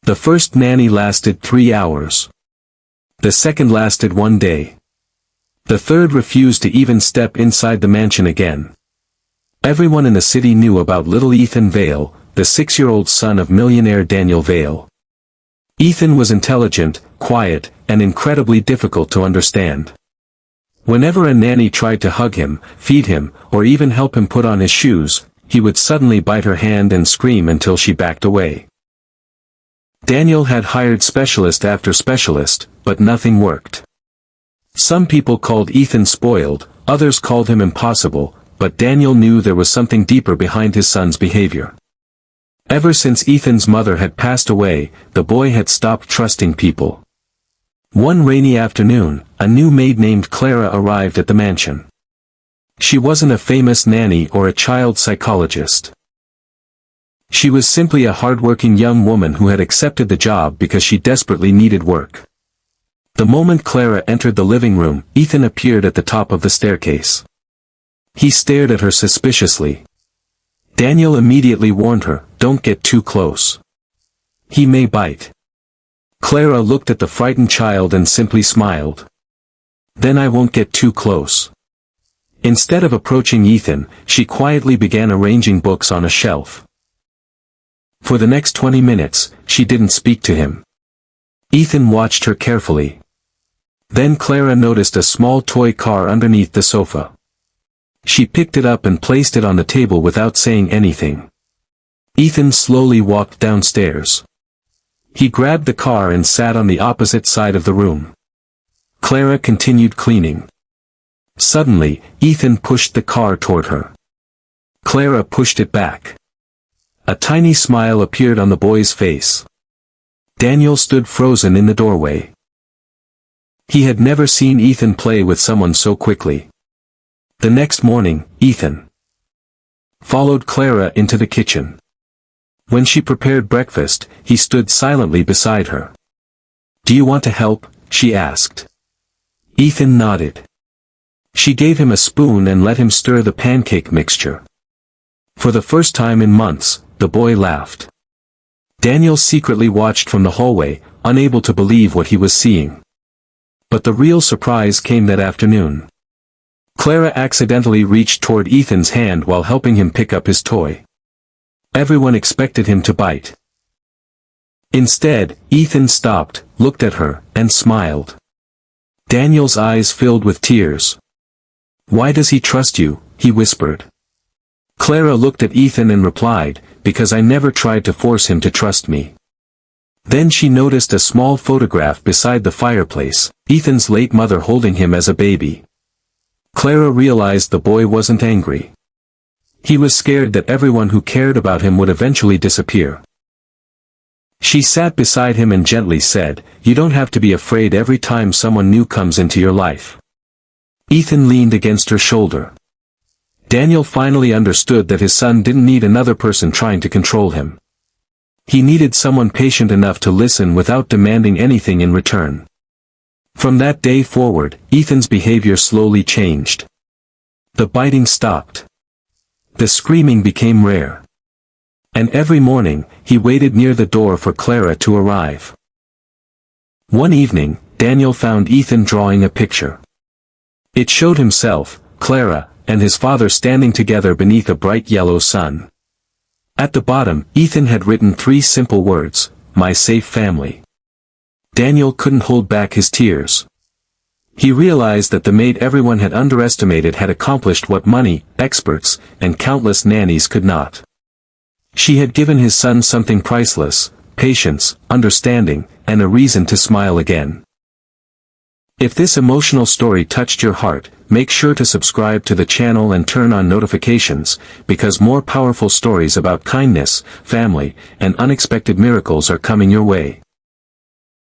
The first nanny lasted 3 hours. The second lasted 1 day. The third refused to even step inside the mansion again. Everyone in the city knew about little Ethan Vale, the 6-year-old son of millionaire Daniel Vale. Ethan was intelligent, quiet, and incredibly difficult to understand. Whenever a nanny tried to hug him, feed him, or even help him put on his shoes, he would suddenly bite her hand and scream until she backed away. Daniel had hired specialist after specialist, but nothing worked. Some people called Ethan spoiled, others called him impossible, but Daniel knew there was something deeper behind his son's behavior. Ever since Ethan's mother had passed away, the boy had stopped trusting people. One rainy afternoon, a new maid named Clara arrived at the mansion. She wasn't a famous nanny or a child psychologist. She was simply a hardworking young woman who had accepted the job because she desperately needed work. The moment Clara entered the living room, Ethan appeared at the top of the staircase. He stared at her suspiciously. Daniel immediately warned her, "Don't get too close. He may bite." Clara looked at the frightened child and simply smiled. "Then I won't get too close." Instead of approaching Ethan, she quietly began arranging books on a shelf. For the next 20 minutes, she didn't speak to him. Ethan watched her carefully. Then Clara noticed a small toy car underneath the sofa. She picked it up and placed it on the table without saying anything. Ethan slowly walked downstairs. He grabbed the car and sat on the opposite side of the room. Clara continued cleaning. Suddenly, Ethan pushed the car toward her. Clara pushed it back. A tiny smile appeared on the boy's face. Daniel stood frozen in the doorway. He had never seen Ethan play with someone so quickly. The next morning, Ethan followed Clara into the kitchen. When she prepared breakfast, he stood silently beside her. "Do you want to help?" she asked. Ethan nodded. She gave him a spoon and let him stir the pancake mixture. For the first time in months, the boy laughed. Daniel secretly watched from the hallway, unable to believe what he was seeing. But the real surprise came that afternoon. Clara accidentally reached toward Ethan's hand while helping him pick up his toy. Everyone expected him to bite. Instead, Ethan stopped, looked at her, and smiled. Daniel's eyes filled with tears. "Why does he trust you?" he whispered. Clara looked at Ethan and replied, "Because I never tried to force him to trust me." Then she noticed a small photograph beside the fireplace, Ethan's late mother holding him as a baby. Clara realized the boy wasn't angry. He was scared that everyone who cared about him would eventually disappear. She sat beside him and gently said, "You don't have to be afraid every time someone new comes into your life." Ethan leaned against her shoulder. Daniel finally understood that his son didn't need another person trying to control him. He needed someone patient enough to listen without demanding anything in return. From that day forward, Ethan's behavior slowly changed. The biting stopped. The screaming became rare. And every morning, he waited near the door for Clara to arrive. One evening, Daniel found Ethan drawing a picture. It showed himself, Clara, and his father standing together beneath a bright yellow sun. At the bottom, Ethan had written 3 simple words, "My safe family." Daniel couldn't hold back his tears. He realized that the maid everyone had underestimated had accomplished what money, experts, and countless nannies could not. She had given his son something priceless, patience, understanding, and a reason to smile again. If this emotional story touched your heart, make sure to subscribe to the channel and turn on notifications, because more powerful stories about kindness, family, and unexpected miracles are coming your way.